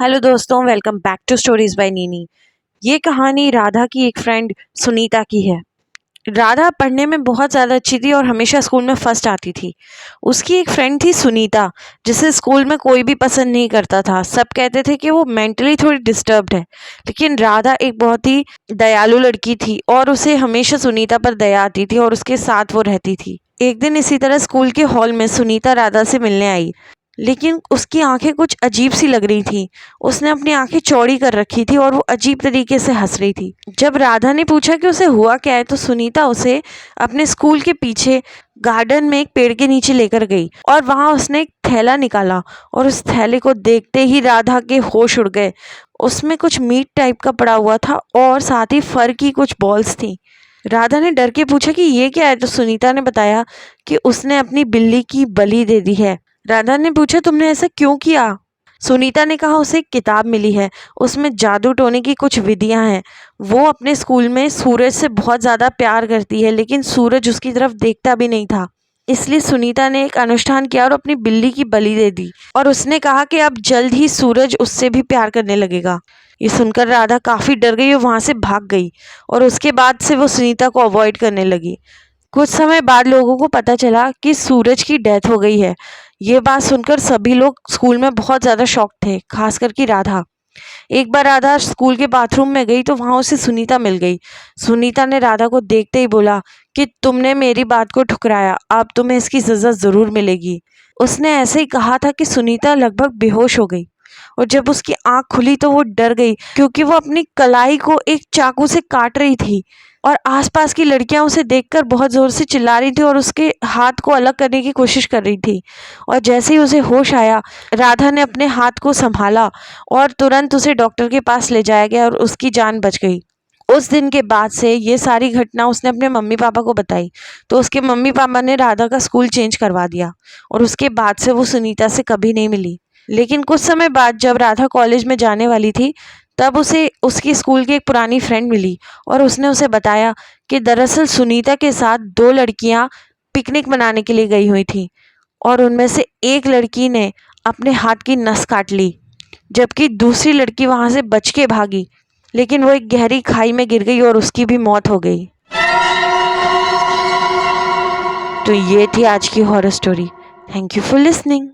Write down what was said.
Hello दोस्तों, welcome back to stories by Nini. ये कहानी राधा की एक फ्रेंड सुनीता की है। राधा पढ़ने में बहुत ज़्यादा अच्छी थी और हमेशा स्कूल में फर्स्ट आती थी। उसकी एक फ्रेंड थी सुनीता, जिसे स्कूल में कोई भी पसंद नहीं करता था। सब कहते थे कि वो मेंटली थोड़ी डिस्टर्ब्ड है। लेकिन राधा एक बहुत ही दयालु लड़की थी और उसे हमेशा सुनीता पर दया आती थी और उसके साथ वो रहती थी। एक दिन इसी तरह स्कूल के हॉल में सुनीता राधा से मिलने आई, लेकिन उसकी आंखें कुछ अजीब सी लग रही थी। उसने अपनी आंखें चौड़ी कर रखी थी और वो अजीब तरीके से हंस रही थी। जब राधा ने पूछा कि उसे हुआ क्या है, तो सुनीता उसे अपने स्कूल के पीछे गार्डन में एक पेड़ के नीचे लेकर गई और वहां उसने एक थैला निकाला और उस थैले को देखते ही राधा के होश उड़ गए। उसमें कुछ मीट टाइप का पड़ा हुआ था और साथ ही फर की कुछ बॉल्स थी। राधा ने डर के पूछा कि ये क्या है, तो सुनीता ने बताया कि उसने अपनी बिल्ली की बलि दे दी है। राधा ने पूछा, तुमने ऐसा क्यों किया? सुनीता ने कहा, उसे एक किताब मिली है, उसमें जादू टोने की कुछ विधियां हैं। वो अपने स्कूल में सूरज से बहुत ज़्यादा प्यार करती है, लेकिन सूरज उसकी तरफ देखता भी नहीं था। इसलिए सुनीता ने एक अनुष्ठान किया और अपनी बिल्ली की बलि दे दी और उसने कहा कि अब जल्द ही सूरज उससे भी प्यार करने लगेगा। ये सुनकर राधा काफ़ी डर गई और वहाँ से भाग गई और उसके बाद से वो सुनीता को अवॉइड करने लगी। कुछ समय बाद लोगों को पता चला कि सूरज की डेथ हो गई है। ये बात सुनकर सभी लोग स्कूल में बहुत ज़्यादा शॉक थे, खासकर कि राधा। एक बार राधा स्कूल के बाथरूम में गई तो वहाँ उसे सुनीता मिल गई। सुनीता ने राधा को देखते ही बोला कि तुमने मेरी बात को ठुकराया, अब तुम्हें इसकी सज़ा ज़रूर मिलेगी। उसने ऐसे ही कहा था कि सुनीता लगभग बेहोश हो गई और जब उसकी आंख खुली तो वो डर गई, क्योंकि वो अपनी कलाई को एक चाकू से काट रही थी और आसपास की लड़कियां उसे देखकर बहुत ज़ोर से चिल्ला रही थी और उसके हाथ को अलग करने की कोशिश कर रही थी। और जैसे ही उसे होश आया, राधा ने अपने हाथ को संभाला और तुरंत उसे डॉक्टर के पास ले जाया गया और उसकी जान बच गई। उस दिन के बाद से ये सारी घटना उसने अपने मम्मी पापा को बताई, तो उसके मम्मी पापा ने राधा का स्कूल चेंज करवा दिया और उसके बाद से वो सुनीता से कभी नहीं मिली। लेकिन कुछ समय बाद जब राधा कॉलेज में जाने वाली थी, तब उसे उसकी स्कूल की एक पुरानी फ्रेंड मिली और उसने उसे बताया कि दरअसल सुनीता के साथ दो लड़कियां पिकनिक मनाने के लिए गई हुई थी और उनमें से एक लड़की ने अपने हाथ की नस काट ली, जबकि दूसरी लड़की वहां से बच के भागी, लेकिन वो एक गहरी खाई में गिर गई और उसकी भी मौत हो गई। तो ये थी आज की horror story. Thank you for listening.